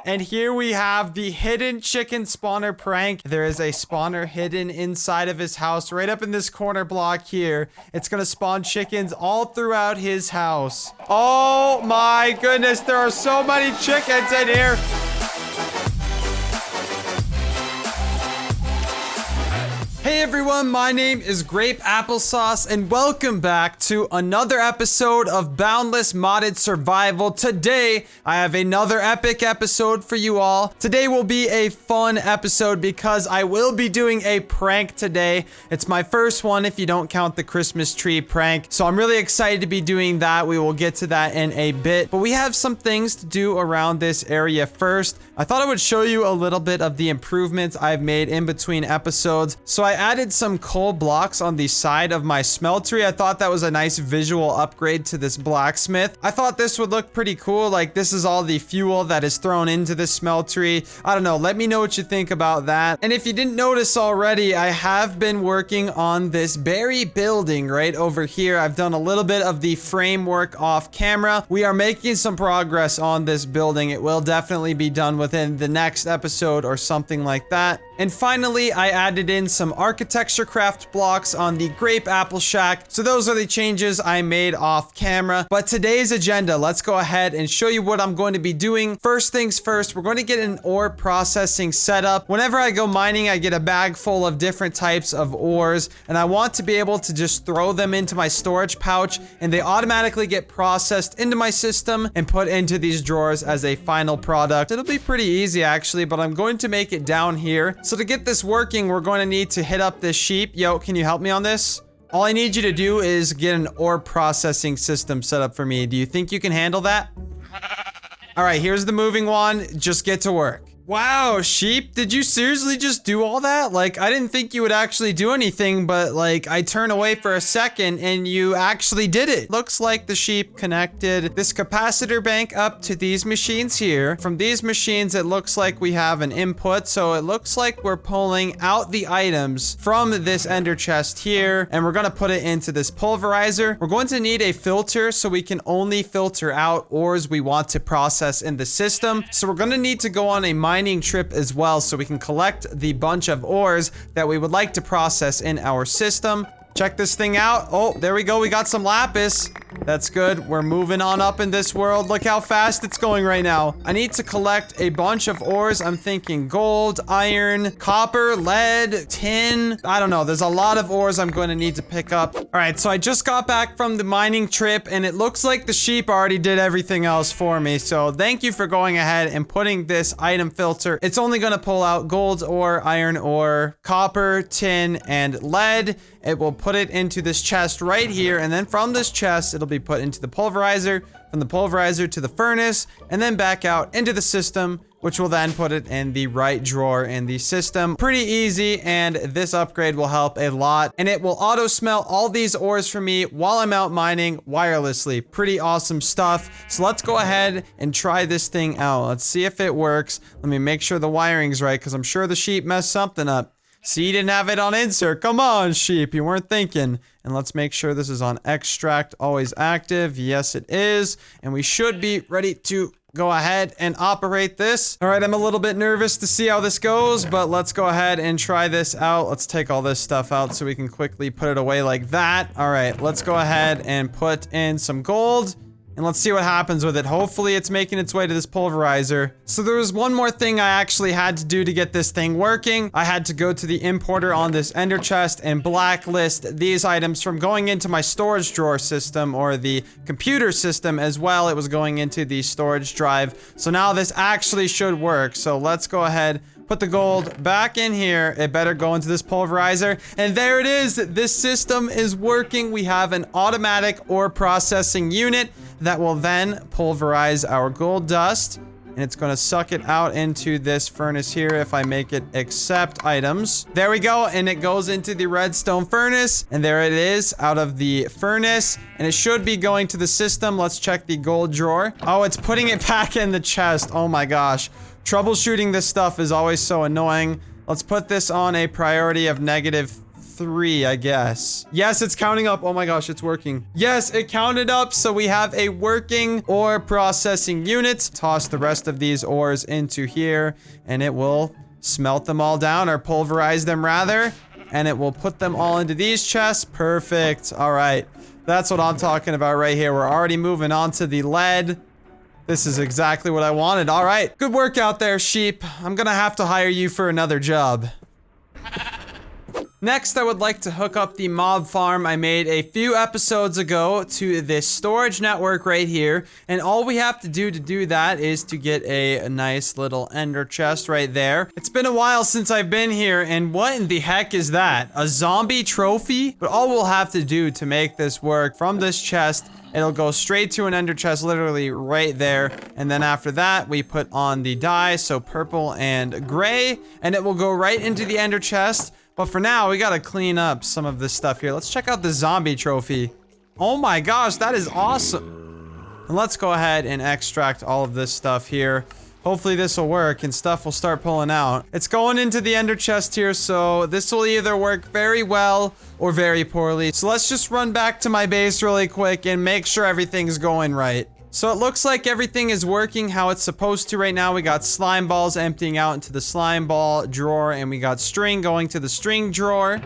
And here we have the hidden chicken spawner prank. There is a spawner hidden inside of his house, right up in this corner block here. It's gonna spawn chickens all throughout his house. Oh my goodness, there are so many chickens in here. Hey everyone, my name is Grapeapplesauce and welcome back to another episode of Boundless Modded Survival. Today, I have another epic episode for you all. Today will be a fun episode because I will be doing a prank today. It's my first one if you don't count the Christmas tree prank. So I'm really excited to be doing that. We will get to that in a bit. But we have some things to do around this area first. I thought I would show you a little bit of the improvements I've made in between episodes. So I added some coal blocks on the side of my smeltery. I thought that was a nice visual upgrade to this blacksmith. I thought this would look pretty cool. Like, this is all the fuel that is thrown into this smeltery. I don't know. Let me know what you think about that. And if you didn't notice already, I have been working on this berry building right over here. I've done a little bit of the framework off camera. We are making some progress on this building. It will definitely be done within the next episode or something like that. And finally, I added in some architecture craft blocks on the grape apple shack. So those are the changes I made off camera. But today's agenda, let's go ahead and show you what I'm going to be doing. First things first, we're going to get an ore processing setup. Whenever I go mining, I get a bag full of different types of ores, and I want to be able to just throw them into my storage pouch, and they automatically get processed into my system and put into these drawers as a final product. It'll be pretty easy actually, but I'm going to make it down here. So to get this working, we're going to need to hit up this sheep. Yo, can you help me on this? All I need you to do is get an ore processing system set up for me. Do you think you can handle that? All right, here's the moving one. Just get to work. Wow, sheep, did you seriously just do all that? Like, I didn't think you would actually do anything, but like, I turned away for a second and you actually did it. Looks like the sheep connected this capacitor bank up to these machines here. From these machines, it looks like we have an input. So it looks like we're pulling out the items from this ender chest here, and we're gonna put it into this pulverizer. We're going to need a filter so we can only filter out ores we want to process in the system. So we're gonna need to go on a mining trip as well so we can collect the bunch of ores that we would like to process in our system. Check this thing out. Oh, there we go. We got some lapis. That's good. We're moving on up in this world. Look how fast it's going right now. I need to collect a bunch of ores. I'm thinking gold, iron, copper, lead, tin. I don't know. There's a lot of ores I'm going to need to pick up. All right, so I just got back from the mining trip, and it looks like the sheep already did everything else for me. So thank you for going ahead and putting this item filter. It's only going to pull out gold ore, iron ore, copper, tin, and lead. It will put it into this chest right here, and then from this chest, it'll be put into the pulverizer, from the pulverizer to the furnace, and then back out into the system, which will then put it in the right drawer in the system. Pretty easy, and this upgrade will help a lot, and it will auto smelt all these ores for me while I'm out mining wirelessly. Pretty awesome stuff. So let's go ahead and try this thing out. Let's see if it works. Let me make sure the wiring's right, because I'm sure the sheep messed something up. See, you didn't have it on insert. Come on, sheep. You weren't thinking. And let's make sure this is on extract, always active. Yes, it is. And we should be ready to go ahead and operate this. All right, I'm a little bit nervous to see how this goes, but let's go ahead and try this out. Let's take all this stuff out so we can quickly put it away like that. All right, let's go ahead and put in some gold. And let's see what happens with it. Hopefully it's making its way to this pulverizer. So there was one more thing I actually had to do to get this thing working. I had to go to the importer on this ender chest and blacklist these items from going into my storage drawer system or the computer system as well. It was going into the storage drive. So now this actually should work. So let's go ahead, put the gold back in here. It better go into this pulverizer. And there it is. This system is working. We have an automatic ore processing unit that will then pulverize our gold dust. And it's going to suck it out into this furnace here if I make it accept items. There we go. And it goes into the redstone furnace. And there it is out of the furnace. And it should be going to the system. Let's check the gold drawer. Oh, it's putting it back in the chest. Oh my gosh. Troubleshooting this stuff is always so annoying. Let's put this on a priority of -3. 3, I guess. Yes, it's counting up. Oh my gosh, it's working. Yes, it counted up. So we have a working ore processing unit. Toss the rest of these ores into here and it will smelt them all down, or pulverize them rather. And it will put them all into these chests. Perfect. All right. That's what I'm talking about right here. We're already moving on to the lead. This is exactly what I wanted. All right. Good work out there, sheep. I'm gonna have to hire you for another job. Next, I would like to hook up the mob farm I made a few episodes ago to this storage network right here. And all we have to do that is to get a nice little ender chest right there. It's been a while since I've been here, and what in the heck is that? A zombie trophy? But all we'll have to do to make this work, from this chest, it'll go straight to an ender chest, literally right there. And then after that, we put on the dye, so purple and gray, and it will go right into the ender chest. But for now, we gotta clean up some of this stuff here. Let's check out the zombie trophy. Oh my gosh, that is awesome. And let's go ahead and extract all of this stuff here. Hopefully this will work and stuff will start pulling out. It's going into the ender chest here, so this will either work very well or very poorly. So let's just run back to my base really quick and make sure everything's going right. So it looks like everything is working how it's supposed to right now. We got slime balls emptying out into the slime ball drawer, and we got string going to the string drawer.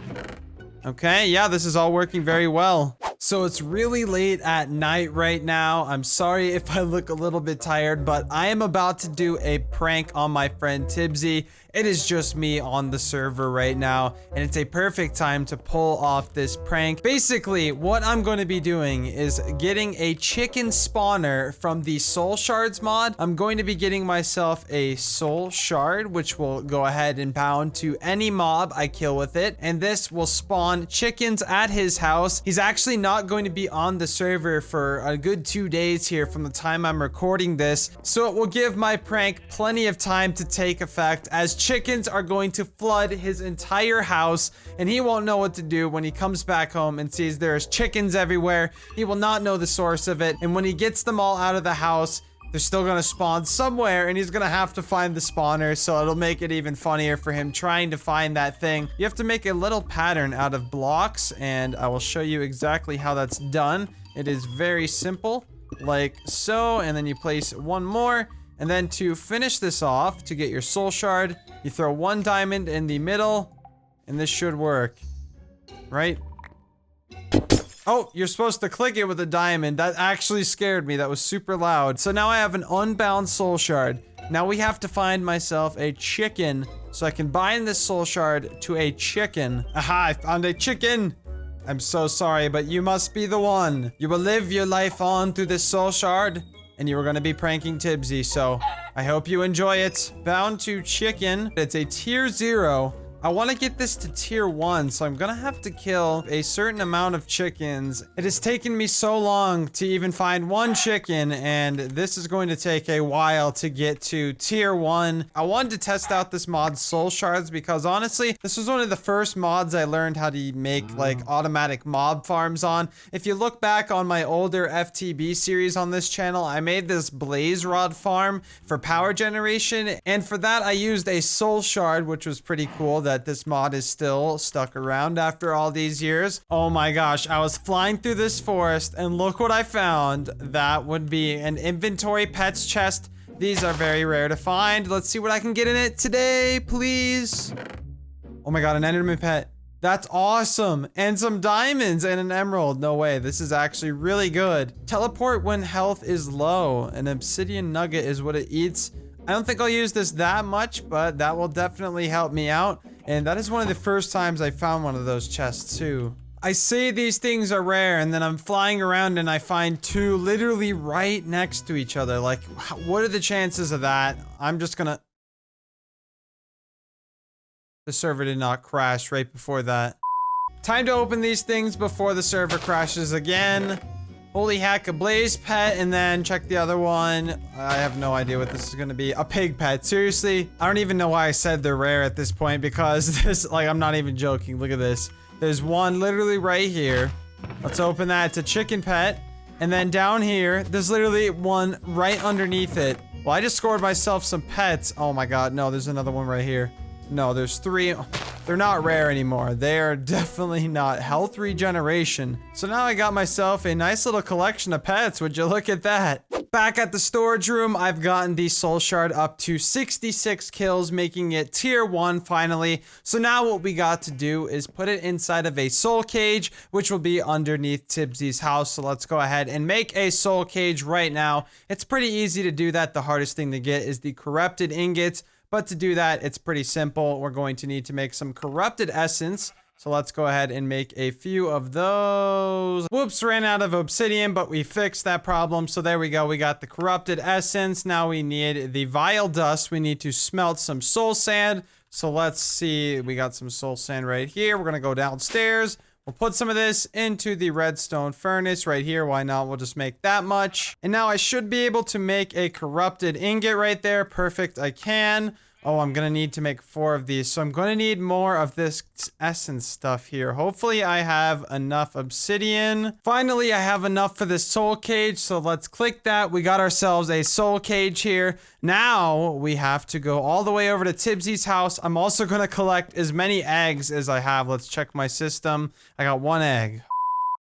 Okay, yeah, this is all working very well. So it's really late at night right now. I'm sorry if I look a little bit tired, but I am about to do a prank on my friend TYBZI. It is just me on the server right now, and it's a perfect time to pull off this prank. Basically, what I'm going to be doing is getting a chicken spawner from the soul shards mod. I'm going to be getting myself a soul shard, which will go ahead and bound to any mob I kill with it, and this will spawn chickens at his house. He's actually not going to be on the server for a good 2 days here from the time I'm recording this, so it will give my prank plenty of time to take effect, as chickens are going to flood his entire house, and he won't know what to do when he comes back home and sees there's chickens everywhere. He will not know the source of it, and when he gets them all out of the house, they're still gonna spawn somewhere, and he's gonna have to find the spawner, so it'll make it even funnier for him trying to find that thing. You have to make a little pattern out of blocks, and I will show you exactly how that's done. It is very simple, like so, and then you place one more. And then to finish this off, to get your soul shard, you throw 1 diamond in the middle, and this should work. Right? Oh, you're supposed to click it with a diamond. That actually scared me. That was super loud. So now I have an unbound soul shard. Now we have to find myself a chicken, so I can bind this soul shard to a chicken. Aha, I found a chicken! I'm so sorry, but you must be the one. You will live your life on through this soul shard, and you were gonna be pranking TYBZI, so I hope you enjoy it. Bound to chicken. It's a tier 0. I want to get this to tier 1, so I'm gonna have to kill a certain amount of chickens. It has taken me so long to even find 1 chicken, and this is going to take a while to get to tier 1. I wanted to test out this mod soul shards because honestly, this was one of the first mods I learned how to make like automatic mob farms on. If you look back on my older FTB series on this channel, I made this blaze rod farm for power generation, and for that I used a soul shard, which was pretty cool that this mod is still stuck around after all these years. Oh my gosh, I was flying through this forest and look what I found. That would be an inventory pets chest. These are very rare to find. Let's see what I can get in it today, please. Oh my god, an enderman pet. That's awesome. And some diamonds and an emerald. No way, this is actually really good. Teleport when health is low. An obsidian nugget is what it eats. I don't think I'll use this that much, but that will definitely help me out. And that is one of the first times I found one of those chests too. I say these things are rare, and then I'm flying around and I find 2 literally right next to each other. Like, what are the chances of that? I'm just gonna... The server did not crash right before that. Time to open these things before the server crashes again. Holy heck, a blaze pet, and then check the other one. I have no idea what this is gonna be. A pig pet, seriously? I don't even know why I said they're rare at this point, because this, like, I'm not even joking. Look at this. There's one literally right here. Let's open that. It's a chicken pet. And then down here, there's literally one right underneath it. Well, I just scored myself some pets. Oh my god, no, there's another one right here. No, there's 3. they're not rare anymore. They are definitely not. Health regeneration. So now I got myself a nice little collection of pets. Would you look at that? Back at the storage room, I've gotten the soul shard up to 66 kills, making it tier 1 finally. So now what we got to do is put it inside of a soul cage, which will be underneath TYBZI's house. So let's go ahead and make a soul cage right now. It's pretty easy to do that. The hardest thing to get is the corrupted ingots. But to do that, it's pretty simple. We're going to need to make some corrupted essence. So let's go ahead and make a few of those. Whoops, ran out of obsidian, but we fixed that problem. So there we go. We got the corrupted essence. Now we need the vile dust. We need to smelt some soul sand. So let's see. We got some soul sand right here. We're going to go downstairs. We'll put some of this into the redstone furnace right here. Why not? We'll just make that much. And now I should be able to make a corrupted ingot right there. Perfect. I can. Oh, I'm going to need to make 4 of these. So I'm going to need more of this essence stuff here. Hopefully I have enough obsidian. Finally, I have enough for this soul cage. So let's click that. We got ourselves a soul cage here. Now we have to go all the way over to TYBZI's house. I'm also going to collect as many eggs as I have. Let's check my system. I got 1 egg.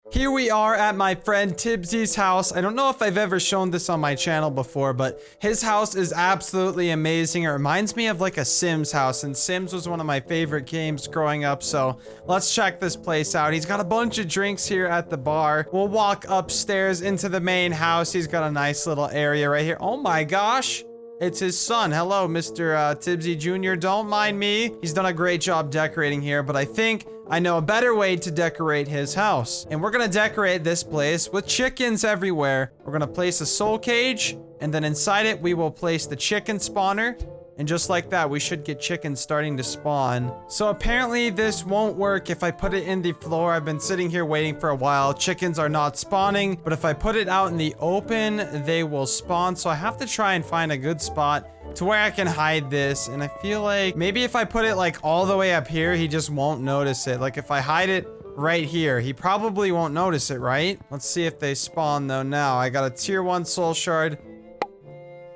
Here we are at my friend TYBZI's house. I don't know if I've ever shown this on my channel before, but his house is absolutely amazing. It reminds me of like a Sims house, and Sims was one of my favorite games growing up, so let's check this place out. He's got a bunch of drinks here at the bar. We'll walk upstairs into the main house. He's got a nice little area right here. Oh my gosh! It's his son. Hello, Mr. TYBZI Jr. Don't mind me. He's done a great job decorating here, but I think I know a better way to decorate his house. And we're gonna decorate this place with chickens everywhere. We're gonna place a soul cage, and then inside it, we will place the chicken spawner. And just like that, we should get chickens starting to spawn. So apparently this won't work if I put it in the floor. I've been sitting here waiting for a while. Chickens are not spawning, but if I put it out in the open, they will spawn. So I have to try and find a good spot to where I can hide this. And I feel like maybe if I put it like all the way up here, he just won't notice it. Like if I hide it right here, he probably won't notice it, right? Let's see if they spawn though now. I got a tier 1 soul shard.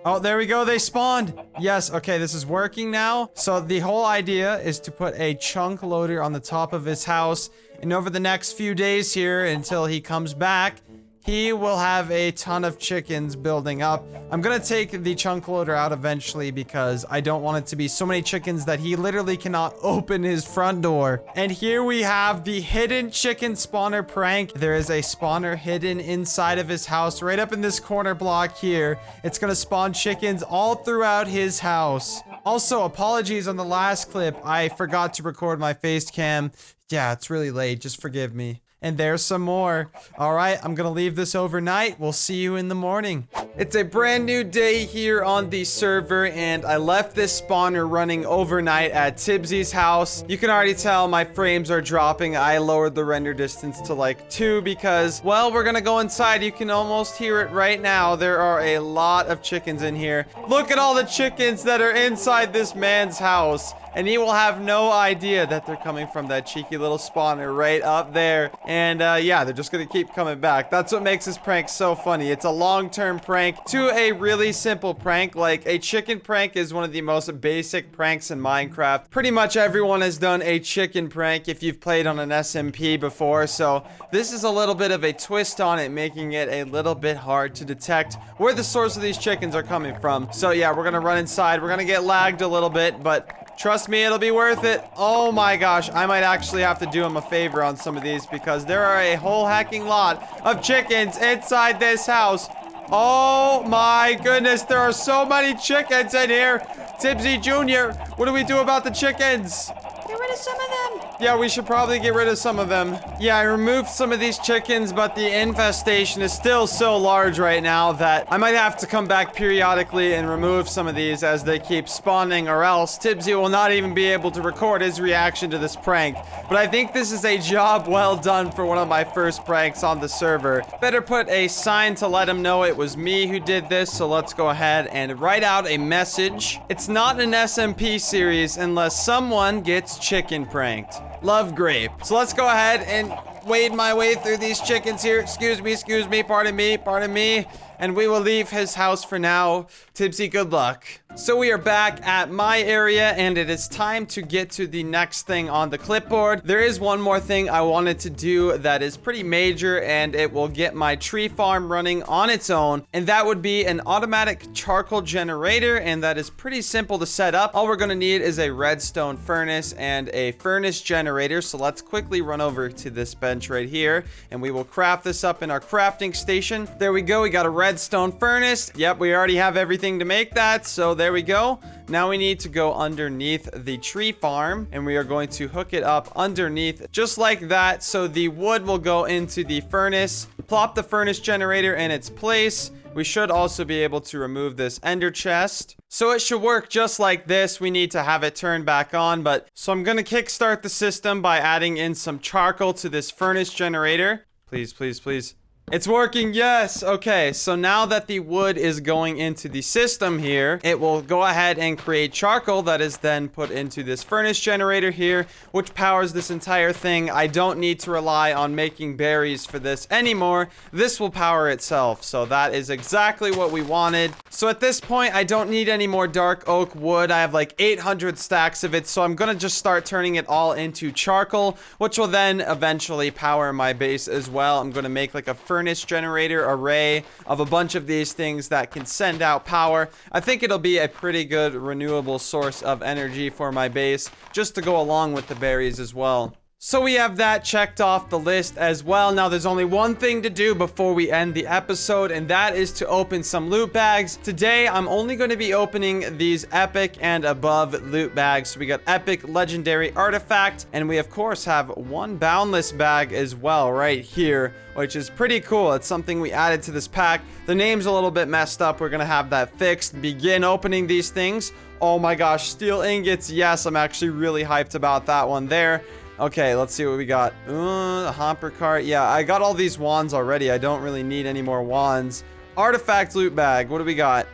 Oh, there we go. They spawned. Yes. Okay, this is working now. So the whole idea is to put a chunk loader on the top of his house. And over the next few days here until he comes back, he will have a ton of chickens building up. I'm gonna take the chunk loader out eventually because I don't want it to be so many chickens that he literally cannot open his front door. And here we have the hidden chicken spawner prank. There is a spawner hidden inside of his house right up in this corner block here. It's gonna spawn chickens all throughout his house. Also, apologies on the last clip. I forgot to record my face cam. Yeah, it's really late. Just forgive me. And there's some more. All right, I'm gonna leave this overnight. We'll see you in the morning. It's a brand new day here on the server, and I left this spawner running overnight at TYBZI's house. You can already tell my frames are dropping. I lowered the render distance to like 2 because, well, we're gonna go inside. You can almost hear it right now. There are a lot of chickens in here. Look at all the chickens that are inside this man's house. And he will have no idea that they're coming from that cheeky little spawner right up there. And yeah, they're just gonna keep coming back. That's what makes this prank so funny. It's a long-term prank to a really simple prank. Like, a chicken prank is one of the most basic pranks in Minecraft. Pretty much everyone has done a chicken prank if you've played on an SMP before. So this is a little bit of a twist on it, making it a little bit hard to detect where the source of these chickens are coming from. So yeah, we're gonna run inside. We're gonna get lagged a little bit, but trust me, it'll be worth it. Oh my gosh, I might actually have to do him a favor on some of these because there are a whole hacking lot of chickens inside this house. Oh my goodness, there are so many chickens in here. TYBZI Jr., what do we do about the chickens? Get rid of some of them. Yeah, we should probably get rid of some of them. Yeah, I removed some of these chickens, but the infestation is still so large right now that I might have to come back periodically and remove some of these as they keep spawning, or else TYBZI will not even be able to record his reaction to this prank. But I think this is a job well done for one of my first pranks on the server. Better put a sign to let him know it was me who did this, so let's go ahead and write out a message. It's not an SMP series unless someone gets chicken pranked. Love Grape. So let's go ahead and wade my way through these chickens here. Excuse me, pardon me. and we will leave his house for now. TYBZI, good luck. So we are back at my area, and it is time to get to the next thing on the clipboard. There is one more thing I wanted to do that is pretty major, and it will get my tree farm running on its own, and that would be an automatic charcoal generator, and that is pretty simple to set up. All we're going to need is a redstone furnace and a furnace generator. So let's quickly run over to this bench right here, and we will craft this up in our crafting station. There we go. We got a redstone furnace. Yep, we already have everything to make that, so there we go. Now we need to go underneath the tree farm, and we are going to hook it up underneath just like that. So the wood will go into the furnace. Plop the furnace generator in its place. We should also be able to remove this ender chest. So it should work just like this. We need to have it turned back on, so I'm gonna kickstart the system by adding in some charcoal to this furnace generator. Please, please, please. It's working, yes. Okay, so now that the wood is going into the system here, it will go ahead and create charcoal that is then put into this furnace generator here, which powers this entire thing. I don't need to rely on making berries for this anymore. This will power itself, so that is exactly what we wanted. So at this point, I don't need any more dark oak wood. I have like 800 stacks of it, so I'm gonna just start turning it all into charcoal, which will then eventually power my base as well. I'm gonna make like a furnace generator array of a bunch of these things that can send out power. I think it'll be a pretty good renewable source of energy for my base, just to go along with the berries as well. So we have that checked off the list as well. Now there's only one thing to do before we end the episode, and that is to open some loot bags. Today, I'm only going to be opening these epic and above loot bags. So we got epic legendary artifact, and we of course have one boundless bag as well right here, which is pretty cool. It's something we added to this pack. The name's a little bit messed up. We're going to have that fixed. Begin opening these things. Oh my gosh, steel ingots. Yes, I'm actually really hyped about that one there. Okay, let's see what we got. The hopper cart. Yeah, I got all these wands already. I don't really need any more wands. Artifact loot bag. What do we got?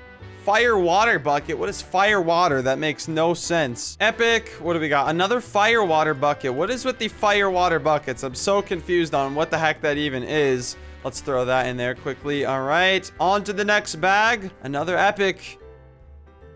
Fire water bucket. What is fire water? That makes no sense. Epic. What do we got? Another fire water bucket. What is with the fire water buckets? I'm so confused on what the heck that even is. Let's throw that in there quickly. All right. On to the next bag. Another epic.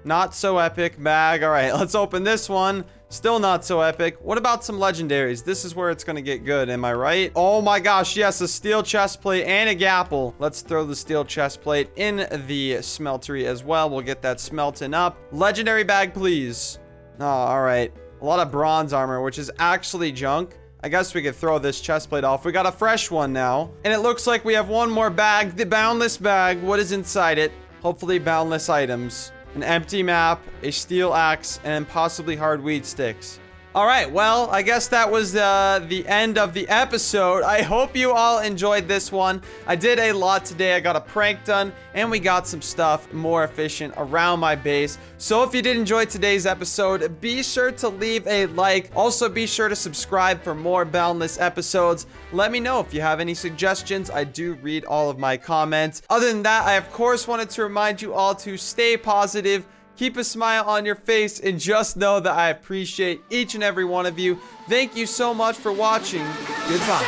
Not so epic bag. All right, let's open this one. Still not so epic. What about some legendaries? This is where it's gonna get good, am I right? Oh my gosh, yes, a steel chest plate and a gapple. Let's throw the steel chest plate in the smeltery as well. We'll get that smelting up. Legendary bag, please. Oh, all right. A lot of bronze armor, which is actually junk. I guess we could throw this chest plate off. We got a fresh one now. And it looks like we have one more bag, the boundless bag. What is inside it? Hopefully boundless items. An empty map, a steel axe, and possibly hard weed sticks. All right, well, I guess that was the end of the episode. I hope you all enjoyed this one. I did a lot today. I got a prank done, and we got some stuff more efficient around my base. So if you did enjoy today's episode, be sure to leave a like. Also, be sure to subscribe for more Boundless episodes. Let me know if you have any suggestions. I do read all of my comments. Other than that, I, of course, wanted to remind you all to stay positive. Keep a smile on your face, and just know that I appreciate each and every one of you. Thank you so much for watching. Goodbye.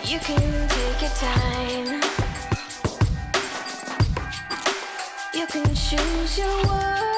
You can take your time. You can choose your words.